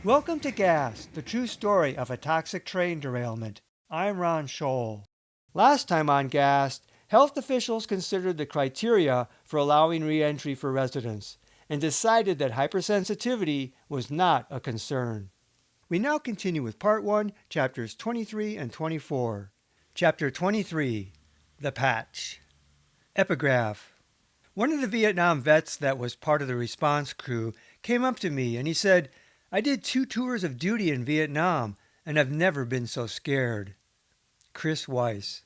Welcome to Gas, the true story of a toxic train derailment. I'm Ron Scholl. Last time on Gas, health officials considered the criteria for allowing re-entry for residents and decided that hypersensitivity was not a concern. We now continue with Part 1, Chapters 23 and 24. Chapter 23, The Patch. Epigraph. One of the Vietnam vets that was part of the response crew came up to me and he said, "I did 2 tours of duty in Vietnam and I've never been so scared." Chris Weiss.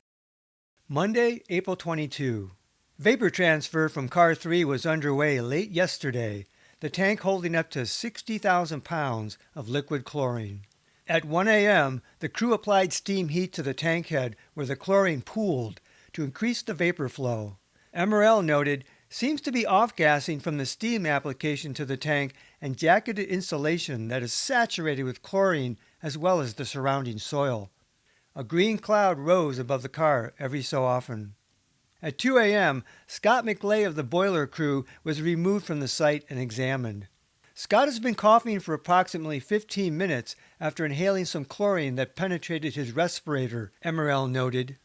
Monday, April 22. Vapor transfer from Car 3 was underway late yesterday, the tank holding up to 60,000 pounds of liquid chlorine. At 1 a.m., the crew applied steam heat to the tank head where the chlorine pooled to increase the vapor flow. MRL noted, "Seems to be off-gassing from the steam application to the tank and jacketed insulation that is saturated with chlorine as well as the surrounding soil." A green cloud rose above the car every so often. At 2 a.m., Scott McLay of the boiler crew was removed from the site and examined. Scott has been coughing for approximately 15 minutes after inhaling some chlorine that penetrated his respirator, MRL noted.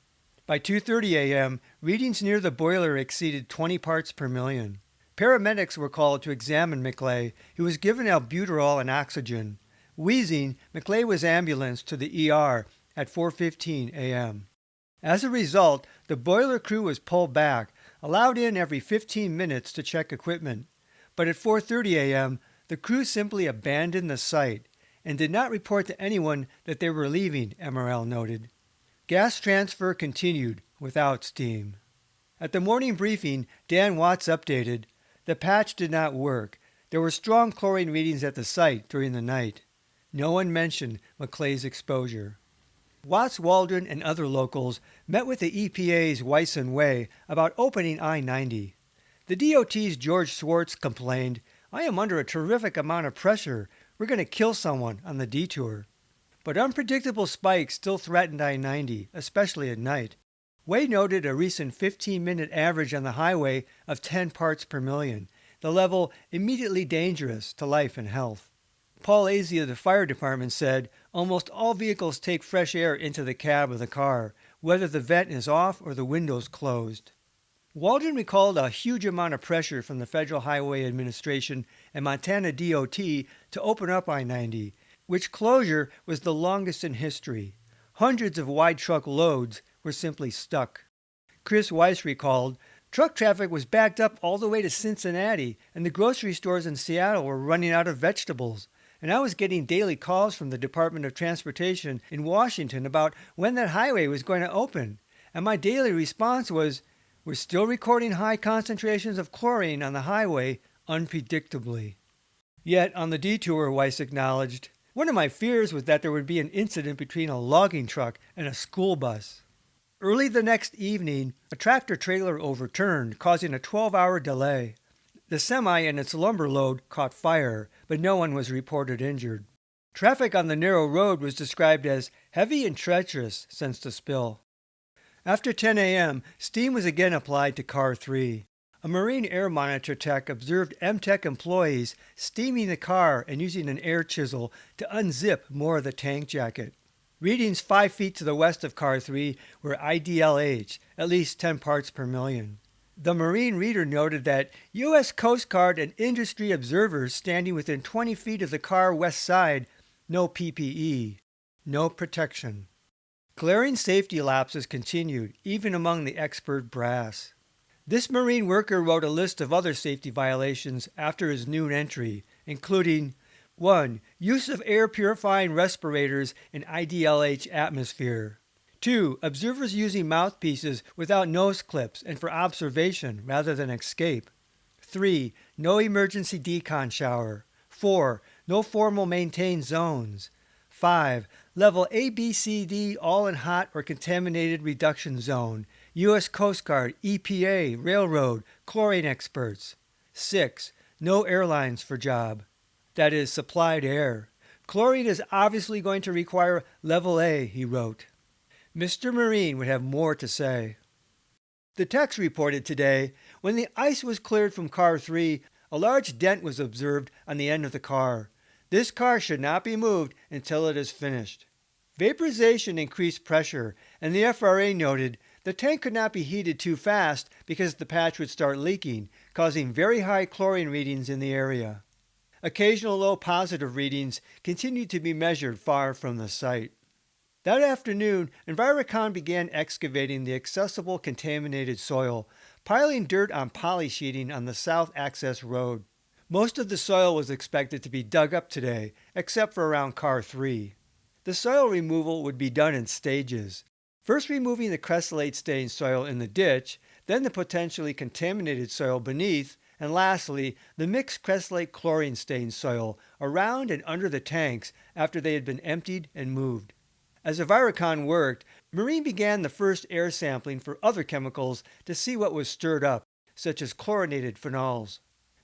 By 2:30 a.m., readings near the boiler exceeded 20 parts per million. Paramedics were called to examine McLay, who was given albuterol and oxygen. Wheezing, McLay was ambulanced to the ER at 4:15 a.m. As a result, the boiler crew was pulled back, allowed in every 15 minutes to check equipment. But at 4:30 a.m., the crew simply abandoned the site and did not report to anyone that they were leaving, MRL noted. Gas transfer continued without steam. At the morning briefing, Dan Watts updated, "The patch did not work. There were strong chlorine readings at the site during the night." No one mentioned McLay's exposure. Watts, Waldron, and other locals met with the EPA's Wyson Way about opening I-90. The DOT's George Schwartz complained, "I am under a terrific amount of pressure. We're going to kill someone on the detour." But unpredictable spikes still threatened I-90, especially at night. Way noted a recent 15-minute average on the highway of 10 parts per million, the level immediately dangerous to life and health. Paul Azey of the fire department said, "Almost all vehicles take fresh air into the cab of the car, whether the vent is off or the windows closed." Waldron recalled a huge amount of pressure from the Federal Highway Administration and Montana DOT to open up I-90, which closure was the longest in history. Hundreds of wide truck loads were simply stuck. Chris Weiss recalled, "Truck traffic was backed up all the way to Cincinnati, and the grocery stores in Seattle were running out of vegetables. And I was getting daily calls from the Department of Transportation in Washington about when that highway was going to open. And my daily response was, 'We're still recording high concentrations of chlorine on the highway, unpredictably.'" Yet on the detour, Weiss acknowledged, "One of my fears was that there would be an incident between a logging truck and a school bus." Early the next evening, a tractor-trailer overturned, causing a 12-hour delay. The semi and its lumber load caught fire, but no one was reported injured. Traffic on the narrow road was described as heavy and treacherous since the spill. After 10 a.m., steam was again applied to Car 3. A Marine Air Monitor tech observed MTech employees steaming the car and using an air chisel to unzip more of the tank jacket. Readings 5 feet to the west of Car 3 were IDLH, at least 10 parts per million. The Marine Reader noted that U.S. Coast Guard and industry observers standing within 20 feet of the car west side, no PPE, no protection. Glaring safety lapses continued, even among the expert brass. This Marine worker wrote a list of other safety violations after his noon entry, including 1. Use of air purifying respirators in IDLH atmosphere. 2. Observers using mouthpieces without nose clips and for observation rather than escape. 3. No emergency decon shower. 4. No formal maintained zones. 5. Level ABCD all in hot or contaminated reduction zone. U.S. Coast Guard, EPA, Railroad, chlorine experts. 6. No airlines for job. That is, supplied air. Chlorine is obviously going to require Level A, he wrote. Mr. Marine would have more to say. The techs reported today, when the ice was cleared from Car 3, a large dent was observed on the end of the car. This car should not be moved until it is finished. Vaporization increased pressure, and the FRA noted the tank could not be heated too fast because the patch would start leaking, causing very high chlorine readings in the area. Occasional low positive readings continued to be measured far from the site. That afternoon, Envirocon began excavating the accessible contaminated soil, piling dirt on poly sheeting on the south access road. Most of the soil was expected to be dug up today, except for around car 3. The soil removal would be done in stages. First removing the cressolate-stained soil in the ditch, then the potentially contaminated soil beneath, and lastly, the mixed cressolate chlorine-stained soil around and under the tanks after they had been emptied and moved. As Envirocon worked, Marine began the first air sampling for other chemicals to see what was stirred up, such as chlorinated phenols.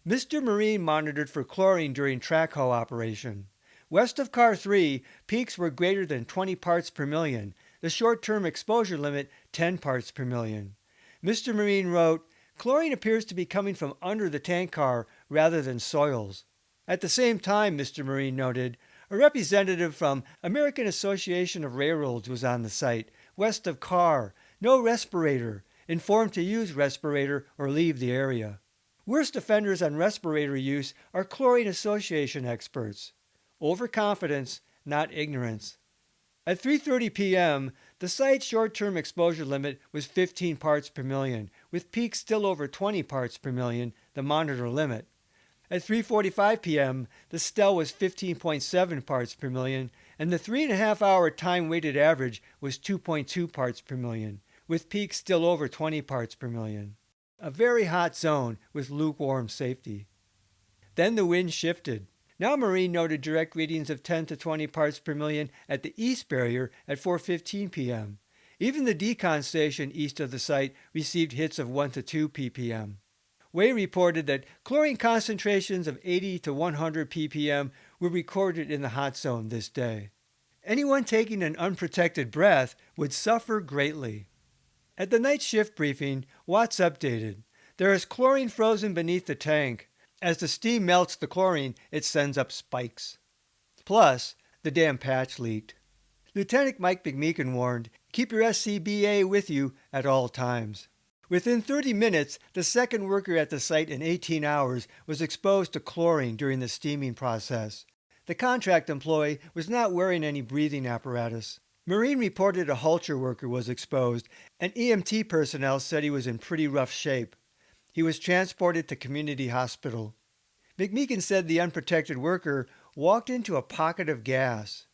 Mr. Marine monitored for chlorine during track hoe operation. West of car 3, peaks were greater than 20 parts per million, the short-term exposure limit 10 parts per million. Mr. Marine wrote, "Chlorine appears to be coming from under the tank car rather than soils." At the same time, Mr. Marine noted, a representative from American Association of Railroads was on the site, west of car, no respirator, informed to use respirator or leave the area. Worst offenders on respirator use are Chlorine Association experts. Overconfidence, not ignorance. At 3:30 p.m., the site's short-term exposure limit was 15 parts per million, with peaks still over 20 parts per million, the monitor limit. At 3:45 p.m., the STEL was 15.7 parts per million, and the 3.5-hour time-weighted average was 2.2 parts per million, with peaks still over 20 parts per million. A very hot zone with lukewarm safety. Then the wind shifted. Now Marine noted direct readings of 10 to 20 parts per million at the east barrier at 4:15 p.m. Even the decon station east of the site received hits of 1 to 2 ppm. Way reported that chlorine concentrations of 80 to 100 ppm were recorded in the hot zone this day. Anyone taking an unprotected breath would suffer greatly. At the night shift briefing, Watts updated. There is chlorine frozen beneath the tank. As the steam melts the chlorine, it sends up spikes. Plus, the damn patch leaked. Lieutenant Mike McMeekin warned, keep your SCBA with you at all times. Within 30 minutes, the second worker at the site in 18 hours was exposed to chlorine during the steaming process. The contract employee was not wearing any breathing apparatus. Marine reported a Hulcher worker was exposed, and EMT personnel said he was in pretty rough shape. He was transported to community hospital. McMeekin said the unprotected worker walked into a pocket of gas.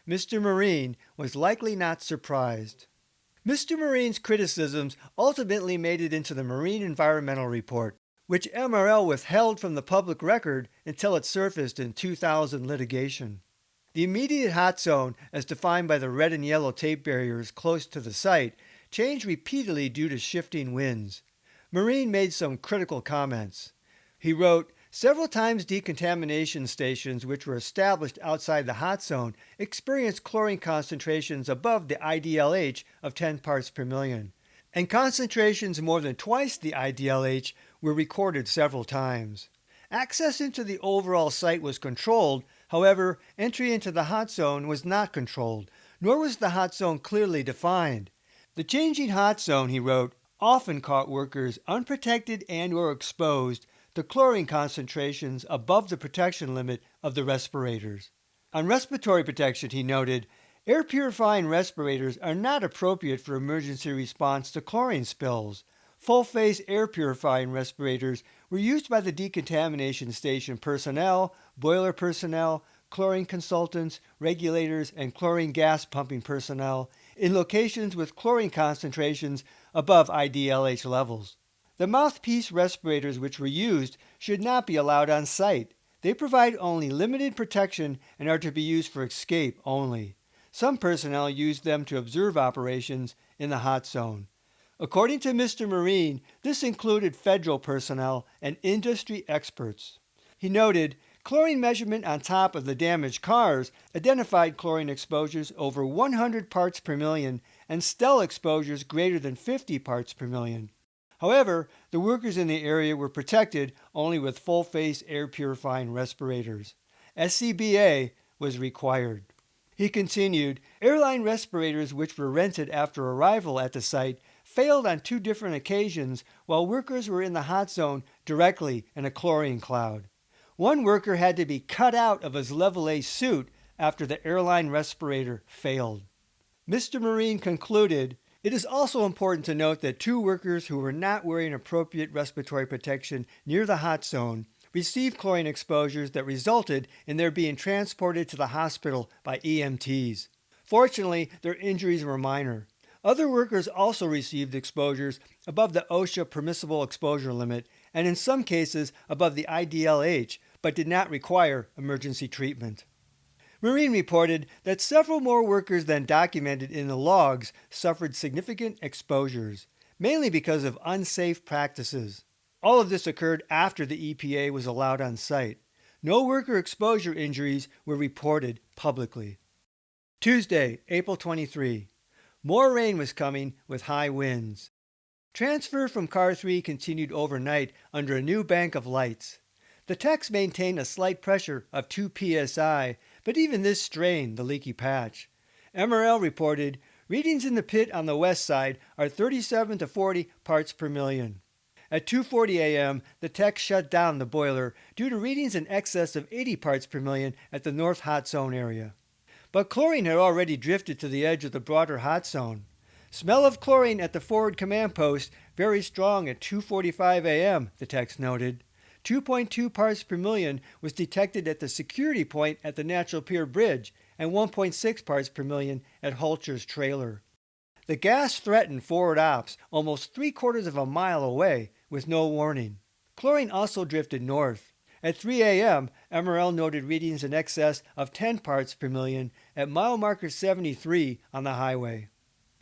Mr. Marine was likely not surprised. Mr. Marine's criticisms ultimately made it into the Marine Environmental Report, which MRL withheld from the public record until it surfaced in 2000 litigation. The immediate hot zone, as defined by the red and yellow tape barriers close to the site, changed repeatedly due to shifting winds. Marine made some critical comments. He wrote, several times decontamination stations which were established outside the hot zone experienced chlorine concentrations above the IDLH of 10 parts per million, and concentrations more than twice the IDLH were recorded several times. Access into the overall site was controlled, however, entry into the hot zone was not controlled, nor was the hot zone clearly defined. The changing hot zone, he wrote, often caught workers unprotected and or exposed to chlorine concentrations above the protection limit of the respirators. On respiratory protection, he noted, air purifying respirators are not appropriate for emergency response to chlorine spills. Full-face air purifying respirators were used by the decontamination station personnel, boiler personnel, chlorine consultants, regulators, and chlorine gas pumping personnel in locations with chlorine concentrations above IDLH levels. The mouthpiece respirators which were used should not be allowed on site. They provide only limited protection and are to be used for escape only. Some personnel used them to observe operations in the hot zone. According to Mr. Marine, this included federal personnel and industry experts. He noted, chlorine measurement on top of the damaged cars identified chlorine exposures over 100 parts per million and STEL exposures greater than 50 parts per million. However, the workers in the area were protected only with full-face air purifying respirators. SCBA was required. He continued, airline respirators which were rented after arrival at the site failed on 2 different occasions while workers were in the hot zone directly in a chlorine cloud. One worker had to be cut out of his level A suit after the airline respirator failed. Mr. Marine concluded, it is also important to note that 2 workers who were not wearing appropriate respiratory protection near the hot zone received chlorine exposures that resulted in their being transported to the hospital by EMTs. Fortunately, their injuries were minor. Other workers also received exposures above the OSHA permissible exposure limit and in some cases above the IDLH, but did not require emergency treatment. Marine reported that several more workers than documented in the logs suffered significant exposures, mainly because of unsafe practices. All of this occurred after the EPA was allowed on site. No worker exposure injuries were reported publicly. Tuesday, April 23. More rain was coming with high winds. Transfer from Car 3 continued overnight under a new bank of lights. The techs maintained a slight pressure of 2 psi, but even this strained the leaky patch. MRL reported, readings in the pit on the west side are 37 to 40 parts per million. At 2:40 a.m., the tech shut down the boiler due to readings in excess of 80 parts per million at the north hot zone area. But chlorine had already drifted to the edge of the broader hot zone. Smell of chlorine at the forward command post very strong at 2:45 a.m., the techs noted. 2.2 parts per million was detected at the security point at the Natural Pier Bridge and 1.6 parts per million at Hulcher's trailer. The gas threatened forward ops almost 3/4 of a mile away with no warning. Chlorine also drifted north. At 3 a.m., MRL noted readings in excess of 10 parts per million at mile marker 73 on the highway.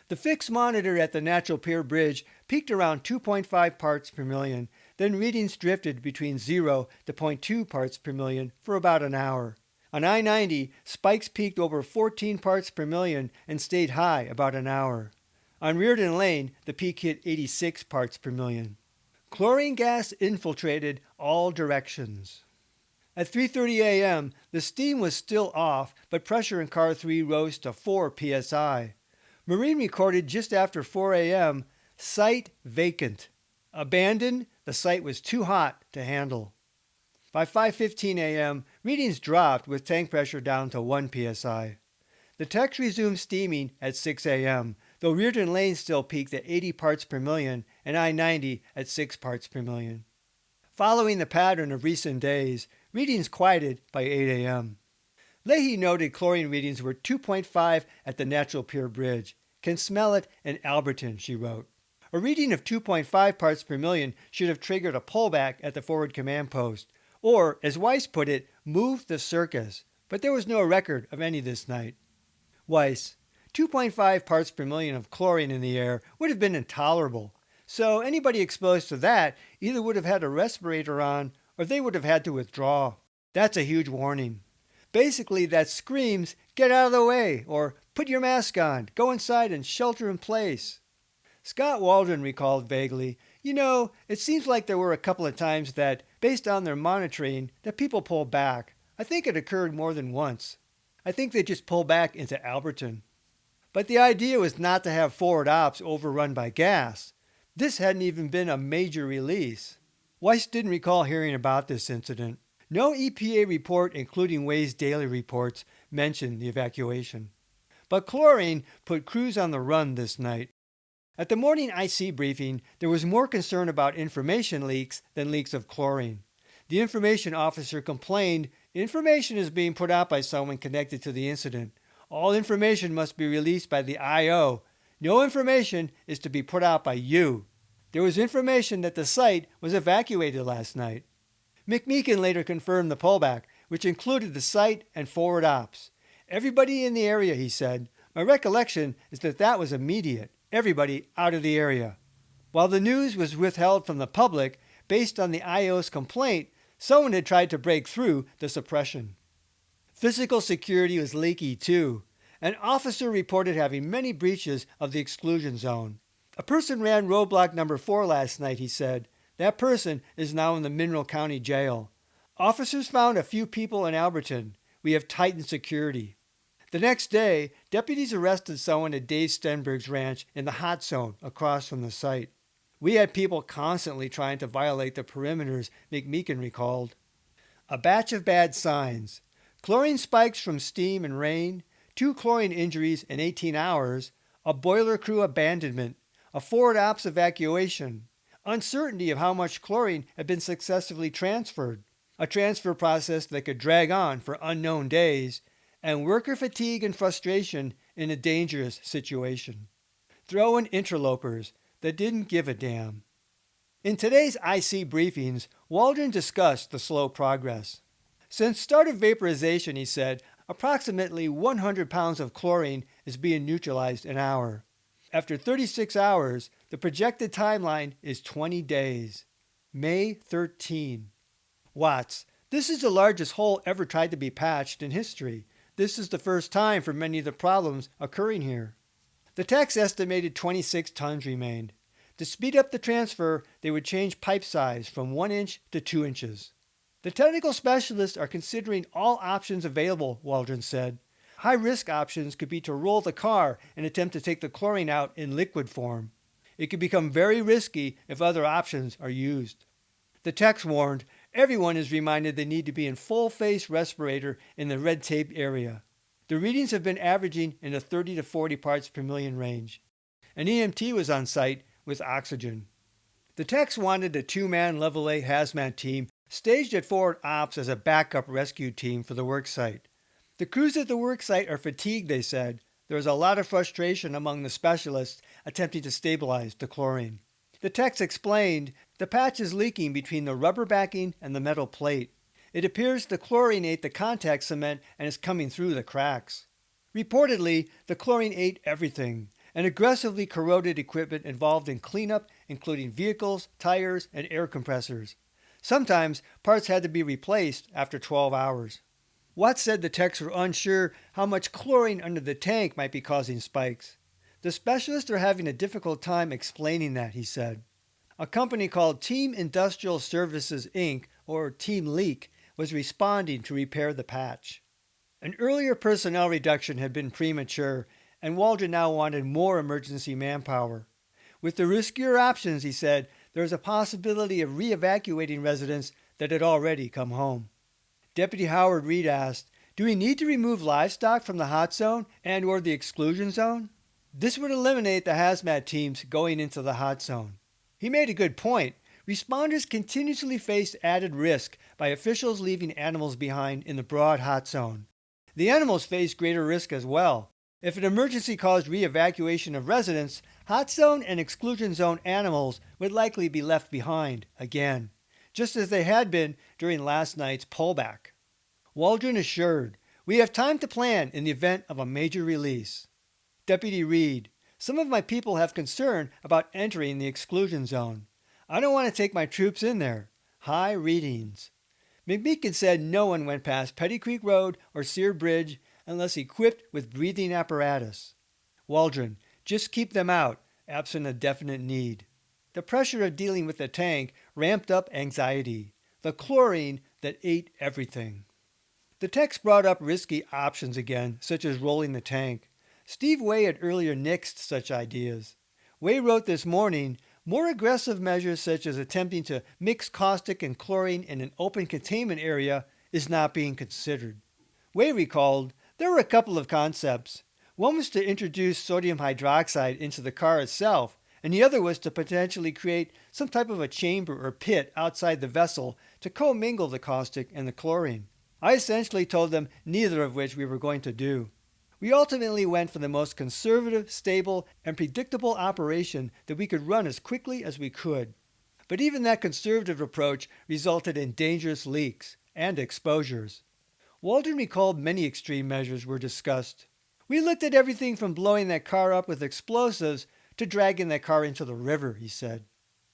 The fixed monitor at the Natural Pier Bridge peaked around 2.5 parts per million, then readings drifted between 0 to 0.2 parts per million for about an hour. On I-90, spikes peaked over 14 parts per million and stayed high about an hour. On Reardon Lane, the peak hit 86 parts per million. Chlorine gas infiltrated all directions. At 3:30 a.m., the steam was still off, but pressure in Car 3 rose to 4 psi. Marine recorded just after 4 a.m., site vacant. Abandoned, the site was too hot to handle. By 5:15 a.m., readings dropped with tank pressure down to 1 psi. The techs resumed steaming at 6 a.m., though Reardon Lane still peaked at 80 parts per million and I-90 at 6 parts per million. Following the pattern of recent days, readings quieted by 8 a.m. Leahy noted chlorine readings were 2.5 at the Natural Pier Bridge. Can smell it in Alberton, she wrote. A reading of 2.5 parts per million should have triggered a pullback at the forward command post, or, as Weiss put it, moved the circus, but there was no record of any this night. Weiss, 2.5 parts per million of chlorine in the air would have been intolerable, so anybody exposed to that either would have had a respirator on or they would have had to withdraw. That's a huge warning. Basically, that screams, get out of the way, or put your mask on, go inside and shelter in place. Scott Waldron recalled vaguely, it seems like there were a couple of times that, based on their monitoring, that people pulled back. I think it occurred more than once. I think they just pulled back into Alberton. But the idea was not to have forward ops overrun by gas. This hadn't even been a major release. Weiss didn't recall hearing about this incident. No EPA report, including Way's daily reports, mentioned the evacuation. But chlorine put crews on the run this night. At the morning IC briefing, there was more concern about information leaks than leaks of chlorine. The information officer complained, information is being put out by someone connected to the incident. All information must be released by the IO. No information is to be put out by you. There was information that the site was evacuated last night. McMeekin later confirmed the pullback, which included the site and forward ops. Everybody in the area, he said. My recollection is that was immediate. Everybody out of the area. While the news was withheld from the public, based on the IO's complaint, someone had tried to break through the suppression. Physical security was leaky too. An officer reported having many breaches of the exclusion zone. A person ran roadblock number 4 last night, he said. That person is now in the Mineral County Jail. Officers found a few people in Alberton. We have tightened security. The next day, deputies arrested someone at Dave Stenberg's ranch in the hot zone across from the site. We had people constantly trying to violate the perimeters, McMeekin recalled. A batch of bad signs. Chlorine spikes from steam and rain, 2 chlorine injuries in 18 hours, a boiler crew abandonment, a forward ops evacuation, uncertainty of how much chlorine had been successfully transferred, a transfer process that could drag on for unknown days, and worker fatigue and frustration in a dangerous situation. Throw in interlopers that didn't give a damn. In today's IC briefings, Waldron discussed the slow progress. Since start of vaporization, he said, approximately 100 pounds of chlorine is being neutralized an hour. After 36 hours, the projected timeline is 20 days. May 13. Watts, this is the largest hole ever tried to be patched in history. This is the first time for many of the problems occurring here. The techs estimated 26 tons remained. To speed up the transfer, they would change pipe size from 1 inch to 2 inches. The technical specialists are considering all options available, Waldron said. High-risk options could be to roll the car and attempt to take the chlorine out in liquid form. It could become very risky if other options are used. The techs warned, everyone is reminded they need to be in full-face respirator in the red tape area. The readings have been averaging in the 30 to 40 parts per million range. An EMT was on site with oxygen. The techs wanted a 2-man level A hazmat team staged at forward ops as a backup rescue team for the worksite. The crews at the worksite are fatigued, they said. There is a lot of frustration among the specialists attempting to stabilize the chlorine. The techs explained the patch is leaking between the rubber backing and the metal plate. It appears the chlorine ate the contact cement and is coming through the cracks. Reportedly, the chlorine ate everything and aggressively corroded equipment involved in cleanup, including vehicles, tires, and air compressors. Sometimes parts had to be replaced after 12 hours. Watts said the techs were unsure how much chlorine under the tank might be causing spikes. The specialists are having a difficult time explaining that, he said. A company called Team Industrial Services, Inc., or Team Leak, was responding to repair the patch. An earlier personnel reduction had been premature, and Waldron now wanted more emergency manpower. With the riskier options, he said, there is a possibility of re-evacuating residents that had already come home. Deputy Howard Reed asked, do we need to remove livestock from the hot zone and or the exclusion zone? This would eliminate the hazmat teams going into the hot zone. He made a good point. Responders continuously faced added risk by officials leaving animals behind in the broad hot zone. The animals faced greater risk as well. If an emergency caused re-evacuation of residents, hot zone and exclusion zone animals would likely be left behind again, just as they had been during last night's pullback. Waldron assured, we have time to plan in the event of a major release. Deputy Reed, some of my people have concern about entering the exclusion zone. I don't want to take my troops in there. High readings. McMeekin said no one went past Petty Creek Road or Sear Bridge unless equipped with breathing apparatus. Waldron, just keep them out, absent a definite need. The pressure of dealing with the tank ramped up anxiety, the chlorine that ate everything. The techs brought up risky options again, such as rolling the tank. Steve Way had earlier nixed such ideas. Way wrote this morning, more aggressive measures such as attempting to mix caustic and chlorine in an open containment area is not being considered. Way recalled, there were a couple of concepts. One was to introduce sodium hydroxide into the car itself, and the other was to potentially create some type of a chamber or pit outside the vessel to commingle the caustic and the chlorine. I essentially told them neither of which we were going to do. We ultimately went for the most conservative, stable, and predictable operation that we could run as quickly as we could. But even that conservative approach resulted in dangerous leaks and exposures. Waldron recalled many extreme measures were discussed. We looked at everything from blowing that car up with explosives to dragging that car into the river, he said.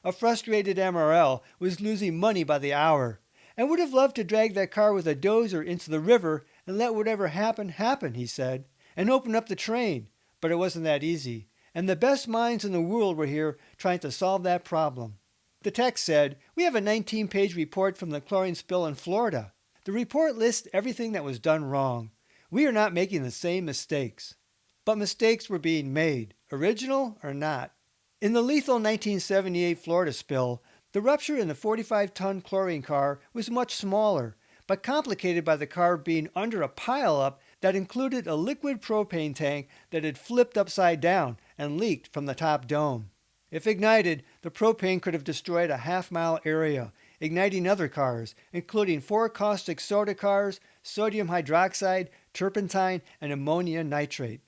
A frustrated MRL was losing money by the hour and would have loved to drag that car with a dozer into the river and let whatever happen, happen, he said, and open up the train. But it wasn't that easy, and the best minds in the world were here trying to solve that problem. The text said, "We have a 19-page report from the chlorine spill in Florida. The report lists everything that was done wrong. We are not making the same mistakes." But mistakes were being made, original or not. In the lethal 1978 Florida spill, the rupture in the 45-ton chlorine car was much smaller, but complicated by the car being under a pileup that included a liquid propane tank that had flipped upside down and leaked from the top dome. If ignited, the propane could have destroyed a half-mile area, igniting other cars, including 4 caustic soda cars, sodium hydroxide, turpentine, and ammonia nitrate.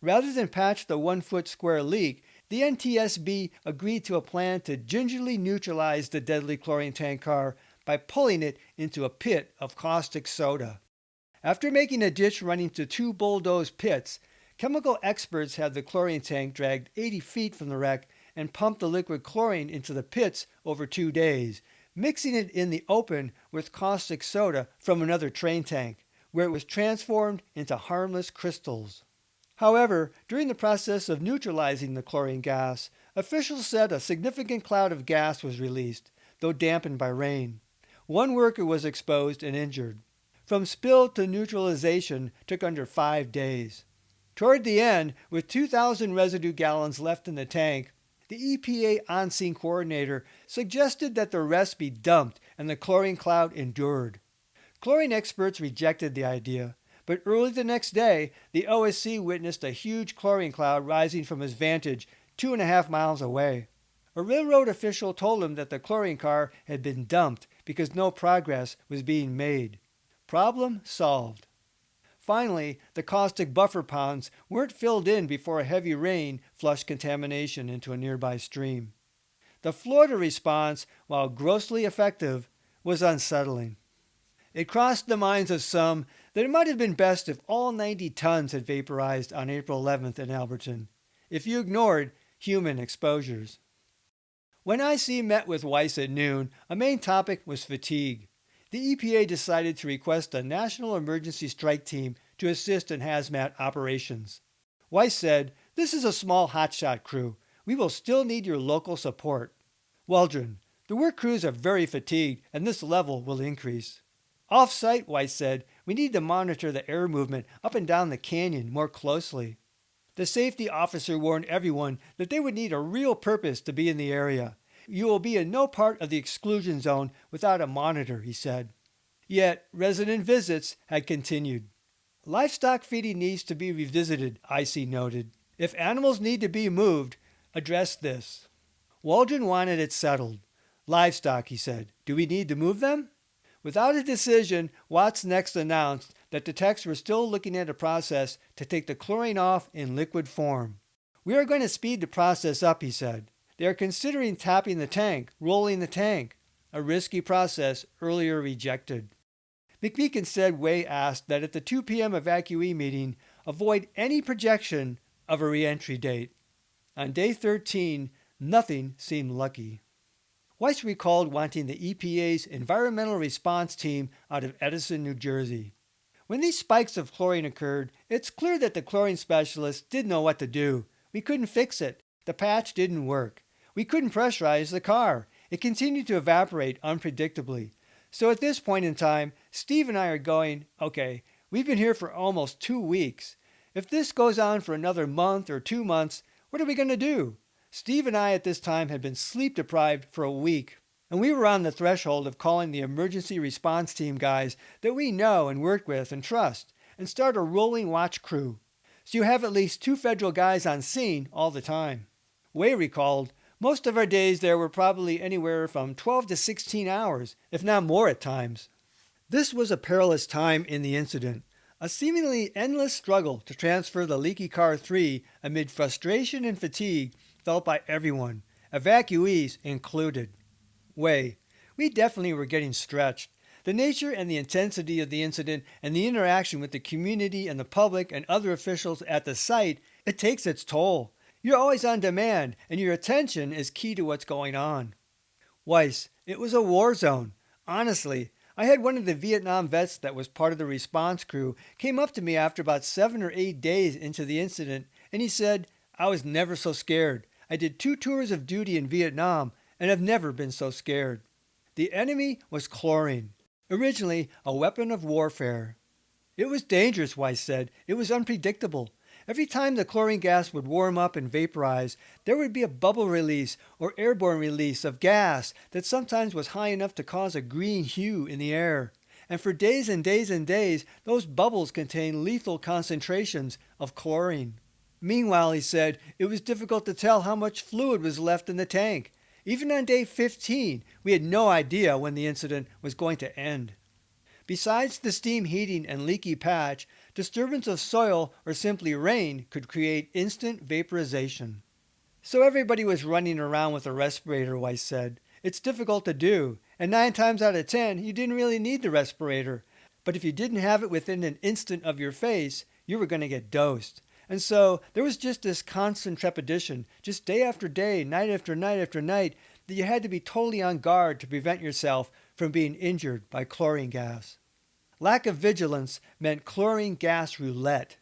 Rather than patch the 1-foot square leak, the NTSB agreed to a plan to gingerly neutralize the deadly chlorine tank car by pulling it into a pit of caustic soda. After making a ditch running to 2 bulldozed pits, chemical experts had the chlorine tank dragged 80 feet from the wreck and pumped the liquid chlorine into the pits over 2 days, mixing it in the open with caustic soda from another train tank, where it was transformed into harmless crystals. However, during the process of neutralizing the chlorine gas, officials said a significant cloud of gas was released, though dampened by rain. 1 worker was exposed and injured. From spill to neutralization took under 5 days. Toward the end, with 2,000 residue gallons left in the tank, the EPA on-scene coordinator suggested that the rest be dumped and the chlorine cloud endured. Chlorine experts rejected the idea, but early the next day, the OSC witnessed a huge chlorine cloud rising from his vantage 2.5 miles away. A railroad official told him that the chlorine car had been dumped because no progress was being made. Problem solved. Finally, the caustic buffer ponds weren't filled in before a heavy rain flushed contamination into a nearby stream. The Florida response, while grossly effective, was unsettling. It crossed the minds of some that it might have been best if all 90 tons had vaporized on April 11th in Alberton, if you ignored human exposures. When IC met with Weiss at noon, a main topic was fatigue. The EPA decided to request a national emergency strike team to assist in hazmat operations. Weiss said, "This is a small hotshot crew. We will still need your local support." Waldron, "The work crews are very fatigued and this level will increase." Off-site, Weiss said, "We need to monitor the air movement up and down the canyon more closely." The safety officer warned everyone that they would need a real purpose to be in the area. "You will be in no part of the exclusion zone without a monitor," he said. Yet, resident visits had continued. Livestock feeding needs to be revisited, IC noted. If animals need to be moved, address this. Waldron wanted it settled. "Livestock," he said. "Do we need to move them?" Without a decision, Watts next announced that the techs were still looking at a process to take the chlorine off in liquid form. "We are going to speed the process up," he said. "They are considering tapping the tank, rolling the tank, a risky process earlier rejected." McMeekin said Way asked that at the 2 p.m. evacuee meeting, avoid any projection of a reentry date. On day 13, nothing seemed lucky. Weiss recalled wanting the EPA's Environmental Response Team out of Edison, New Jersey. "When these spikes of chlorine occurred, it's clear that the chlorine specialists didn't know what to do. We couldn't fix it. The patch didn't work. We couldn't pressurize the car. It continued to evaporate unpredictably. So at this point in time, Steve and I are going, okay, we've been here for almost 2 weeks. If this goes on for another month or 2 months, what are we going to do?" Steve and I at this time had been sleep deprived for a week, and we were on the threshold of calling the emergency response team guys that we know and work with and trust, and start a rolling watch crew. So you have at least 2 federal guys on scene all the time. Way recalled, most of our days there were probably anywhere from 12 to 16 hours, if not more at times. This was a perilous time in the incident, a seemingly endless struggle to transfer the leaky Car 3 amid frustration and fatigue felt by everyone, evacuees included. Way, "We definitely were getting stretched. The nature and the intensity of the incident and the interaction with the community and the public and other officials at the site, it takes its toll. You're always on demand, and your attention is key to what's going on." Weiss, "It was a war zone. Honestly, I had one of the Vietnam vets that was part of the response crew came up to me after about 7 or 8 days into the incident, and he said, 'I was never so scared. I did 2 tours of duty in Vietnam, and have never been so scared. The enemy was chlorine, originally a weapon of warfare. It was dangerous, Weiss said. It was unpredictable. Every time the chlorine gas would warm up and vaporize, there would be a bubble release or airborne release of gas that sometimes was high enough to cause a green hue in the air. And for days and days and days, those bubbles contained lethal concentrations of chlorine. Meanwhile, he said, it was difficult to tell how much fluid was left in the tank. Even on day 15, we had no idea when the incident was going to end. Besides the steam heating and leaky patch, disturbance of soil or simply rain could create instant vaporization. So everybody was running around with a respirator, Weiss said. It's difficult to do, and 9 times out of 10, you didn't really need the respirator. But if you didn't have it within an instant of your face, you were going to get dosed. And so there was just this constant trepidation, just day after day, night after night after night, that you had to be totally on guard to prevent yourself from being injured by chlorine gas. Lack of vigilance meant chlorine gas roulette.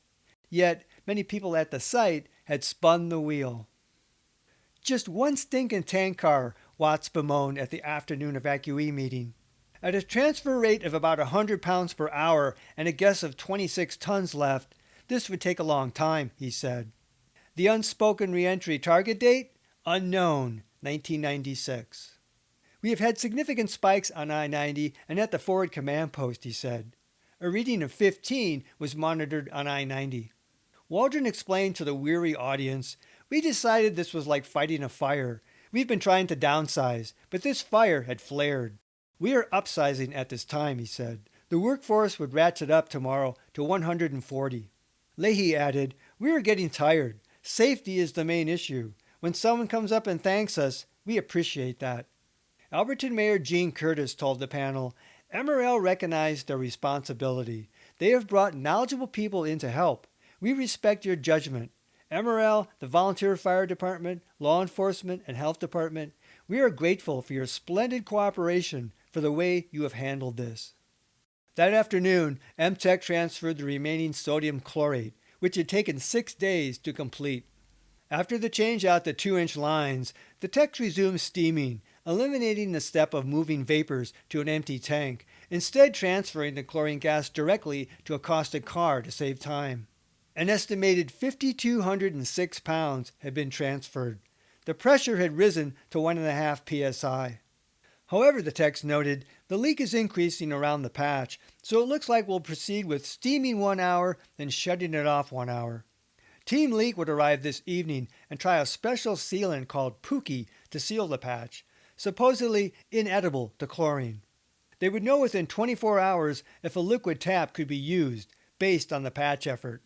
Yet many people at the site had spun the wheel. Just one stinking tank car, Watts bemoaned at the afternoon evacuee meeting. At a transfer rate of about 100 pounds per hour and a guess of 26 tons left, this would take a long time, he said. The unspoken reentry target date? Unknown, 1996. We have had significant spikes on I-90 and at the forward command post, he said. A reading of 15 was monitored on I-90. Waldron explained to the weary audience, we decided this was like fighting a fire. We've been trying to downsize, but this fire had flared. We are upsizing at this time, he said. The workforce would ratchet up tomorrow to 140. Leahy added, we are getting tired. Safety is the main issue. When someone comes up and thanks us, we appreciate that. Alberton Mayor Gene Curtis told the panel, MRL recognized their responsibility. They have brought knowledgeable people in to help. We respect your judgment. MRL, the Volunteer Fire Department, Law Enforcement, and Health Department, we are grateful for your splendid cooperation for the way you have handled this. That afternoon, MTech transferred the remaining sodium chlorate, which had taken 6 days to complete. After the change out the 2-inch lines, the techs resumed steaming, eliminating the step of moving vapors to an empty tank, instead transferring the chlorine gas directly to a caustic car to save time. An estimated 5,206 pounds had been transferred. The pressure had risen to 1.5 psi. However, the text noted, the leak is increasing around the patch, so it looks like we'll proceed with steaming 1 hour and shutting it off 1 hour. Team Leak would arrive this evening and try a special sealant called Pookie to seal the patch, supposedly inedible to chlorine. They would know within 24 hours if a liquid tap could be used, based on the patch effort.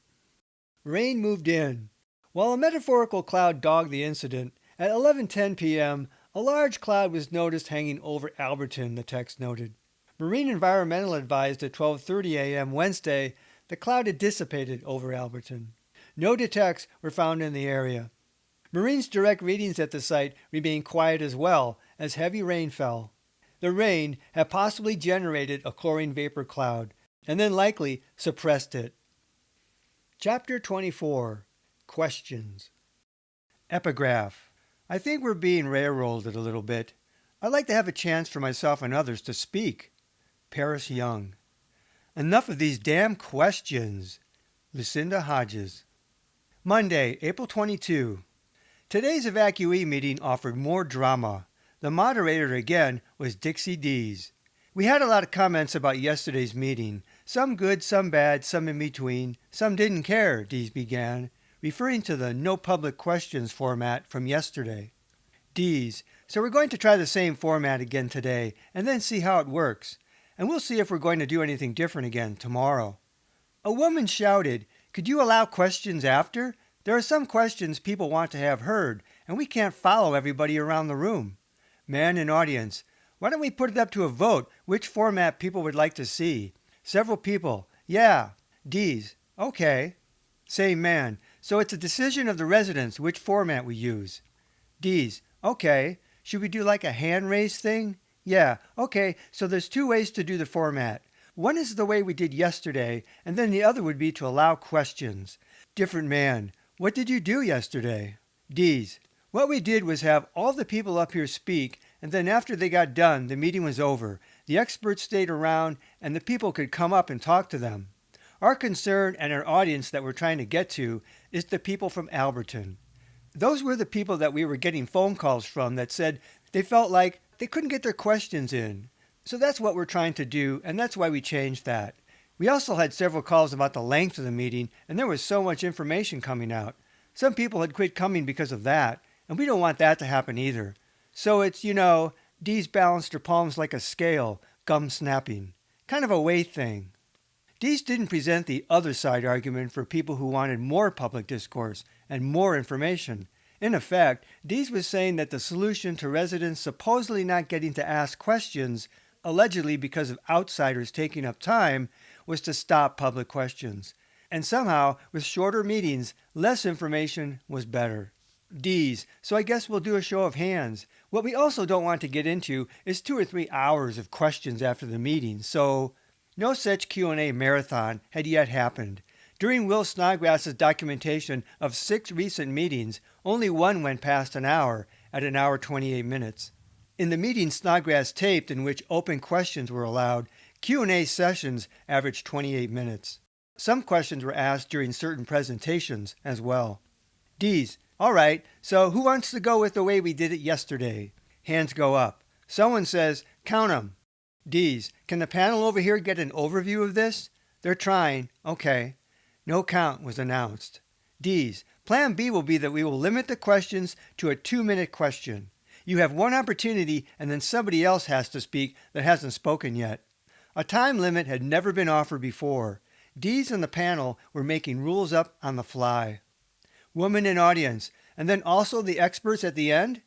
Rain moved in. While a metaphorical cloud dogged the incident, at 11:10 p.m., a large cloud was noticed hanging over Alberton, the text noted. Marine Environmental advised at 12:30 a.m. Wednesday the cloud had dissipated over Alberton. No detects were found in the area. Marine's direct readings at the site remained quiet as well as heavy rain fell. The rain had possibly generated a chlorine vapor cloud and then likely suppressed it. Chapter 24. Questions. Epigraph. I think we're being railroaded a little bit. I'd like to have a chance for myself and others to speak. Paris Young. Enough of these damn questions. Lucinda Hodges. Monday, April 22. Today's evacuee meeting offered more drama. The moderator again was Dixie Dees. We had a lot of comments about yesterday's meeting. Some good, some bad, some in between. Some didn't care, Dees began, referring to the no public questions format from yesterday. Dees, so we're going to try the same format again today and then see how it works. And we'll see if we're going to do anything different again tomorrow. A woman shouted, could you allow questions after? There are some questions people want to have heard, and we can't follow everybody around the room. Man in audience, why don't we put it up to a vote which format people would like to see? Several people, yeah. Dees, okay. Same man, so it's a decision of the residents which format we use. Dees, okay. Should we do like a hand raise thing? Yeah, okay, so there's 2 ways to do the format. One is the way we did yesterday, and then the other would be to allow questions. Different man, what did you do yesterday? Dees, What we did was have all the people up here speak, and then after they got done, the meeting was over. The experts stayed around, and the people could come up and talk to them. Our concern and our audience that we're trying to get to is the people from Alberton. Those were the people that we were getting phone calls from that said they felt like they couldn't get their questions in. So that's what we're trying to do, and that's why we changed that. We also had several calls about the length of the meeting, and there was so much information coming out. Some people had quit coming because of that, and we don't want that to happen either. So it's, Dee's balanced her palms like a scale, gum snapping. Kind of a weight thing. Dees didn't present the other side argument for people who wanted more public discourse and more information. In effect, Dees was saying that the solution to residents supposedly not getting to ask questions, allegedly because of outsiders taking up time, was to stop public questions. And somehow, with shorter meetings, less information was better. Dees, so I guess we'll do a show of hands. What we also don't want to get into is 2 or 3 hours of questions after the meeting, so no such Q&A marathon had yet happened. During Will Snodgrass's documentation of 6 recent meetings, only one went past an hour at an hour 28 minutes. In the meetings Snodgrass taped in which open questions were allowed, Q&A sessions averaged 28 minutes. Some questions were asked during certain presentations as well. Dees, all right, so who wants to go with the way we did it yesterday? Hands go up. Someone says, count 'em. Dees, can the panel over here get an overview of this? They're trying. Okay. No count was announced. Dees, plan B will be that we will limit the questions to a 2-minute question. You have one opportunity and then somebody else has to speak that hasn't spoken yet. A time limit had never been offered before. Dees and the panel were making rules up on the fly. Woman in audience, and then also the experts at the end?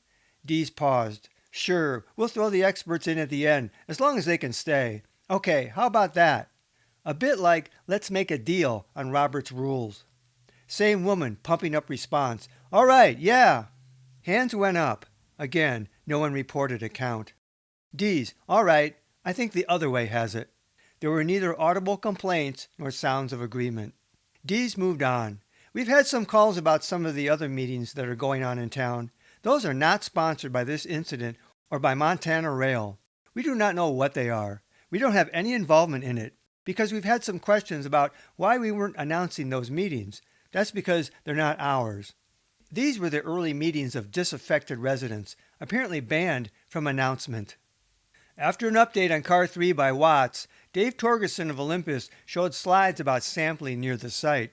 Dees paused. Sure, we'll throw the experts in at the end, as long as they can stay. Okay, how about that? A bit like, let's make a deal on Robert's rules. Same woman, pumping up response. All right, yeah. Hands went up. Again, no one reported a count. Dees, all right, I think the other way has it. There were neither audible complaints nor sounds of agreement. Dees moved on. We've had some calls about some of the other meetings that are going on in town. Those are not sponsored by this incident or by Montana Rail. We do not know what they are. We don't have any involvement in it because we've had some questions about why we weren't announcing those meetings. That's because they're not ours. These were the early meetings of disaffected residents, apparently banned from announcement. After an update on Car 3 by Watts, Dave Torgerson of Olympus showed slides about sampling near the site.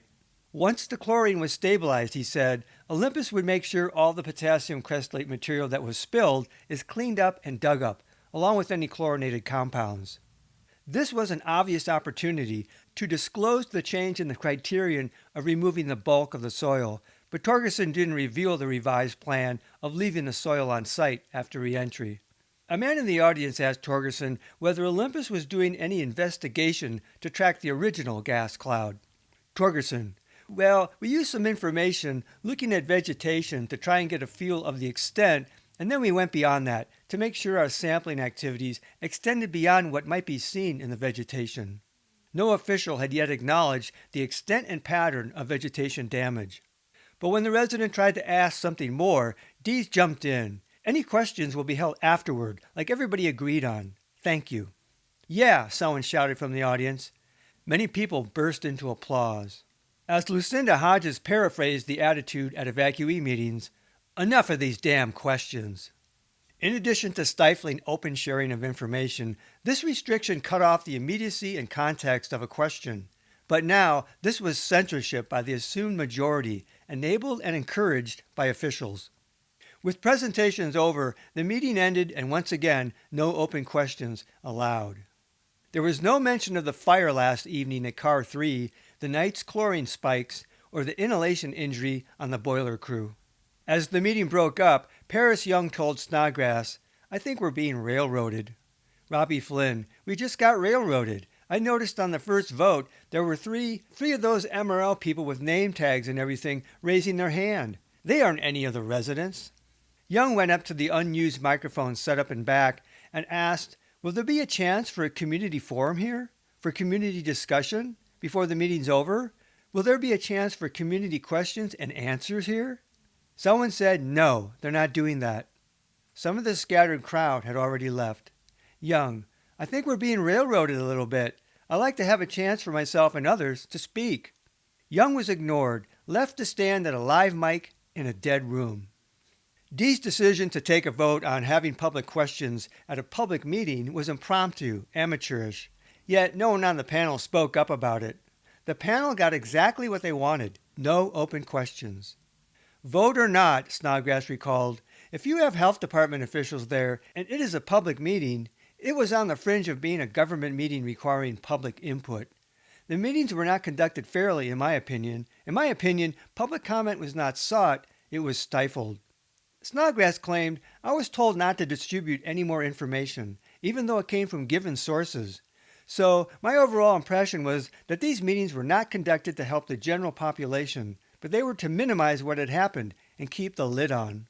Once the chlorine was stabilized, he said, Olympus would make sure all the potassium crestlate material that was spilled is cleaned up and dug up, along with any chlorinated compounds. This was an obvious opportunity to disclose the change in the criterion of removing the bulk of the soil, but Torgerson didn't reveal the revised plan of leaving the soil on site after re-entry. A man in the audience asked Torgerson whether Olympus was doing any investigation to track the original gas cloud. Torgerson, well, we used some information looking at vegetation to try and get a feel of the extent, and then we went beyond that to make sure our sampling activities extended beyond what might be seen in the vegetation. No official had yet acknowledged the extent and pattern of vegetation damage. But when the resident tried to ask something more, Dees jumped in. Any questions will be held afterward, like everybody agreed on. Thank you. Yeah, someone shouted from the audience. Many people burst into applause. As Lucinda Hodges paraphrased the attitude at evacuee meetings, enough of these damn questions. In addition to stifling open sharing of information, this restriction cut off the immediacy and context of a question. But now, this was censorship by the assumed majority, enabled and encouraged by officials. With presentations over, the meeting ended and once again, no open questions allowed. There was no mention of the fire last evening at Car 3, the night's chlorine spikes, or the inhalation injury on the boiler crew. As the meeting broke up, Paris Young told Snodgrass, I think we're being railroaded. Robbie Flynn, we just got railroaded. I noticed on the first vote there were three of those MRL people with name tags and everything raising their hand. They aren't any of the residents. Young went up to the unused microphone set up in back and asked, will there be a chance for a community forum here? For community discussion? Before the meeting's over? Will there be a chance for community questions and answers here? Someone said, no, they're not doing that. Some of the scattered crowd had already left. Young, I think we're being railroaded a little bit. I'd like to have a chance for myself and others to speak. Young was ignored, left to stand at a live mic in a dead room. Dee's decision to take a vote on having public questions at a public meeting was impromptu, amateurish. Yet no one on the panel spoke up about it. The panel got exactly what they wanted, no open questions. Vote or not, Snodgrass recalled, if you have health department officials there and it is a public meeting, it was on the fringe of being a government meeting requiring public input. The meetings were not conducted fairly, in my opinion. In my opinion, public comment was not sought, it was stifled. Snodgrass claimed, I was told not to distribute any more information, even though it came from given sources. So, my overall impression was that these meetings were not conducted to help the general population, but they were to minimize what had happened and keep the lid on.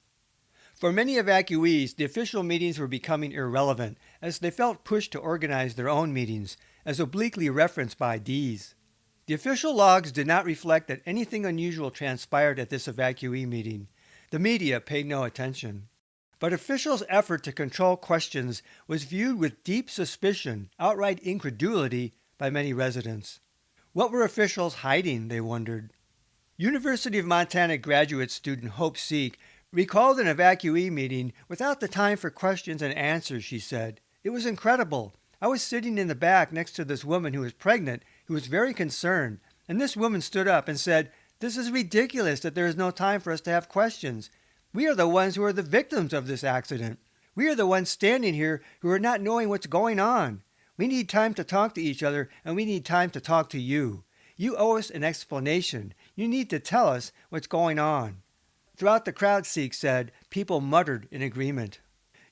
For many evacuees, the official meetings were becoming irrelevant as they felt pushed to organize their own meetings, as obliquely referenced by Dees. The official logs did not reflect that anything unusual transpired at this evacuee meeting. The media paid no attention. But officials' effort to control questions was viewed with deep suspicion, outright incredulity, by many residents. What were officials hiding, they wondered. University of Montana graduate student Hope Seek recalled an evacuee meeting without the time for questions and answers, she said. It was incredible. I was sitting in the back next to this woman who was pregnant, who was very concerned, and this woman stood up and said, this is ridiculous that there is no time for us to have questions. We are the ones who are the victims of this accident. We are the ones standing here who are not knowing what's going on. We need time to talk to each other, and we need time to talk to you. You owe us an explanation. You need to tell us what's going on. Throughout the crowd, Seek said, people muttered in agreement.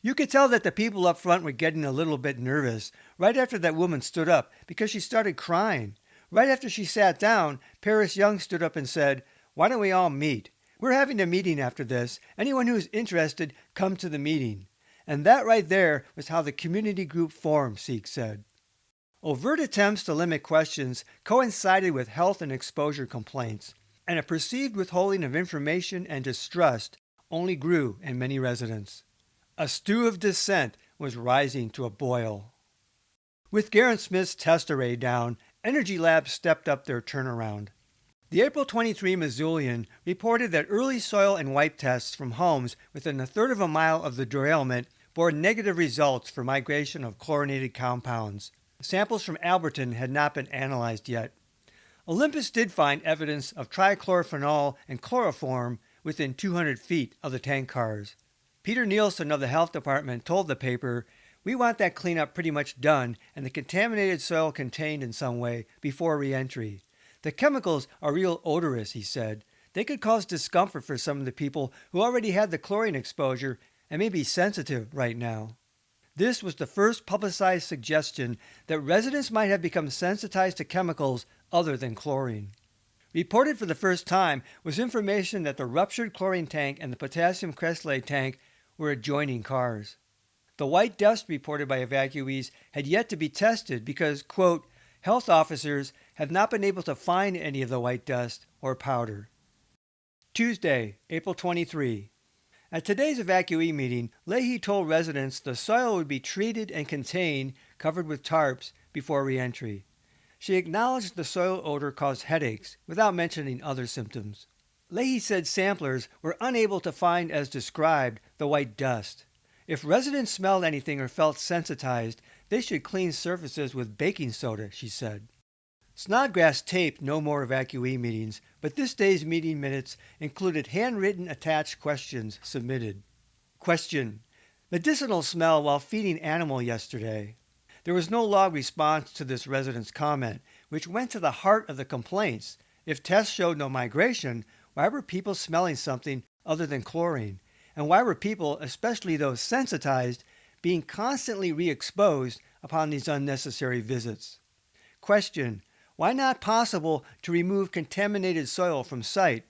You could tell that the people up front were getting a little bit nervous right after that woman stood up because she started crying. Right after she sat down, Paris Young stood up and said, why don't we all meet? We're having a meeting after this. Anyone who's interested, come to the meeting. And that right there was how the community group formed, Seek said. Overt attempts to limit questions coincided with health and exposure complaints, and a perceived withholding of information and distrust only grew in many residents. A stew of dissent was rising to a boil. With Garrett Smith's test array down, Energy Labs stepped up their turnaround. The April 23 Missoulian reported that early soil and wipe tests from homes within a third of a mile of the derailment bore negative results for migration of chlorinated compounds. Samples from Alberton had not been analyzed yet. Olympus did find evidence of trichlorophenol and chloroform within 200 feet of the tank cars. Peter Nielsen of the health department told the paper, we want that cleanup pretty much done and the contaminated soil contained in some way before re-entry. The chemicals are real odorous, he said. They could cause discomfort for some of the people who already had the chlorine exposure and may be sensitive right now. This was the first publicized suggestion that residents might have become sensitized to chemicals other than chlorine. Reported for the first time was information that the ruptured chlorine tank and the potassium cresylate tank were adjoining cars. The white dust reported by evacuees had yet to be tested because, quote, health officers have not been able to find any of the white dust or powder. Tuesday, April 23. At today's evacuee meeting, Leahy told residents the soil would be treated and contained, covered with tarps, before re-entry. She acknowledged the soil odor caused headaches, without mentioning other symptoms. Leahy said samplers were unable to find, as described, the white dust. If residents smelled anything or felt sensitized, they should clean surfaces with baking soda, she said. Snodgrass taped no more evacuee meetings, but this day's meeting minutes included handwritten attached questions submitted. Question: medicinal smell while feeding animal yesterday. There was no log response to this resident's comment, which went to the heart of the complaints. If tests showed no migration, why were people smelling something other than chlorine? And why were people, especially those sensitized, being constantly re-exposed upon these unnecessary visits? Question: why not possible to remove contaminated soil from site?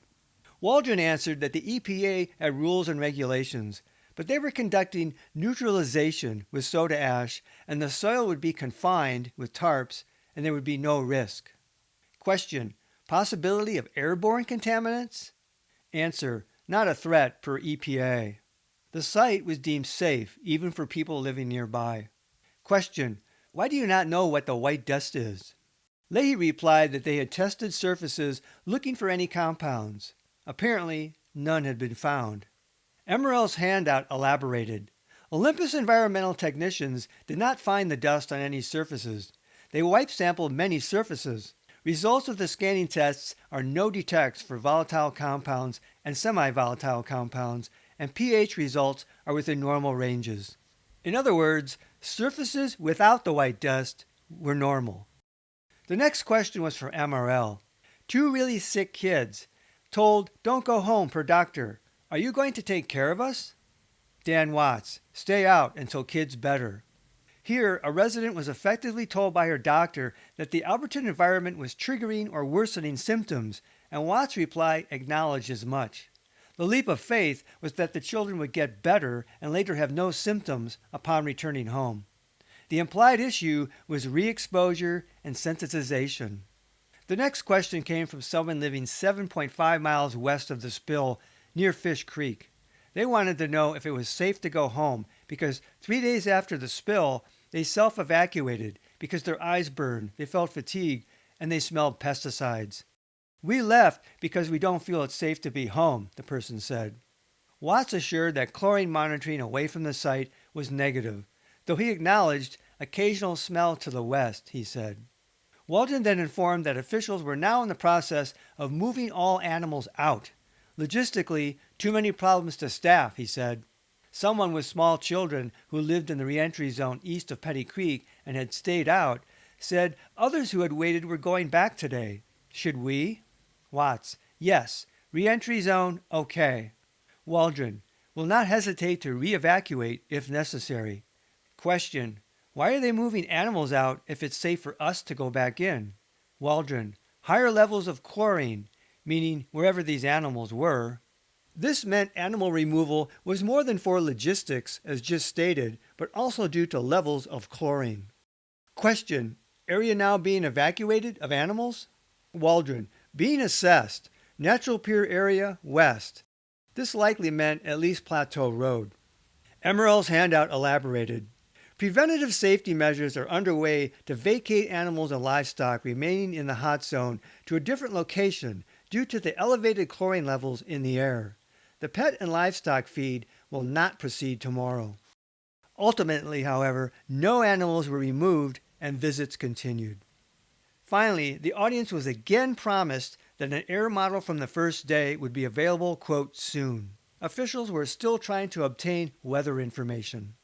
Waldron answered that the EPA had rules and regulations, but they were conducting neutralization with soda ash, and the soil would be confined with tarps, and there would be no risk. Question: possibility of airborne contaminants? Answer: not a threat per EPA. The site was deemed safe even for people living nearby. Question: why do you not know what the white dust is? Leahy replied that they had tested surfaces looking for any compounds. Apparently, none had been found. Emerald's handout elaborated. Olympus environmental technicians did not find the dust on any surfaces. They wipe sampled many surfaces. Results of the scanning tests are no detects for volatile compounds and semi-volatile compounds, and pH results are within normal ranges. In other words, surfaces without the white dust were normal. The next question was for MRL. 2 really sick kids, told don't go home per doctor. Are you going to take care of us? Dan Watts, stay out until kid's better. Here, a resident was effectively told by her doctor that the Alberton environment was triggering or worsening symptoms, and Watts' reply acknowledged as much. The leap of faith was that the children would get better and later have no symptoms upon returning home. The implied issue was re-exposure and sensitization. The next question came from someone living 7.5 miles west of the spill near Fish Creek. They wanted to know if it was safe to go home because 3 days after the spill, they self-evacuated because their eyes burned, they felt fatigue, and they smelled pesticides. We left because we don't feel it's safe to be home, the person said. Watts assured that chlorine monitoring away from the site was negative, though he acknowledged occasional smell to the west, he said. Walton then informed that officials were now in the process of moving all animals out. Logistically, too many problems to staff, he said. Someone with small children who lived in the reentry zone east of Petty Creek and had stayed out said others who had waited were going back today. Should we? Watts, yes. Reentry zone, okay. Waldron, will not hesitate to re-evacuate if necessary. Question, why are they moving animals out if it's safe for us to go back in? Waldron, higher levels of chlorine, meaning wherever these animals were. This meant animal removal was more than for logistics, as just stated, but also due to levels of chlorine. Question, area now being evacuated of animals? Waldron, being assessed. Natural pier area, west. This likely meant at least Plateau Road. Emerald's handout elaborated. Preventative safety measures are underway to vacate animals and livestock remaining in the hot zone to a different location due to the elevated chlorine levels in the air. The pet and livestock feed will not proceed tomorrow. Ultimately, however, no animals were removed and visits continued. Finally, the audience was again promised that an air model from the first day would be available, quote, soon. Officials were still trying to obtain weather information.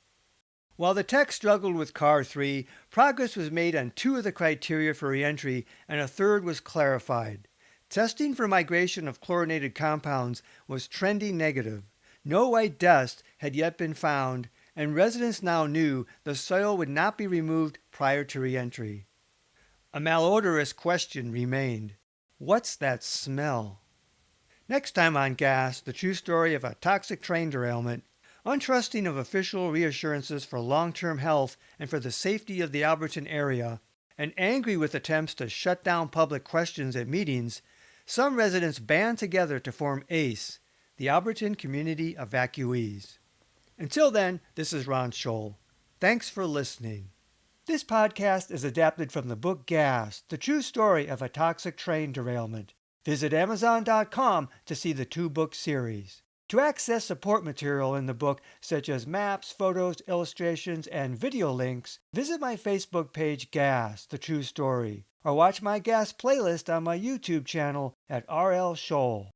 While the tech struggled with CAR 3, progress was made on 2 of the criteria for reentry and a third was clarified. Testing for migration of chlorinated compounds was trending negative. No white dust had yet been found, and residents now knew the soil would not be removed prior to reentry. A malodorous question remained. What's that smell? Next time on Gas, the true story of a toxic train derailment, untrusting of official reassurances for long-term health and for the safety of the Alberton area, and angry with attempts to shut down public questions at meetings, some residents band together to form ACE, the Alberton Community Evacuees. Until then, this is Ron Scholl. Thanks for listening. This podcast is adapted from the book Gas, the true story of a toxic train derailment. Visit Amazon.com to see the 2-book series. To access support material in the book, such as maps, photos, illustrations, and video links, visit my Facebook page Gas, the true story, or watch my Gas playlist on my YouTube channel at RL Scholl.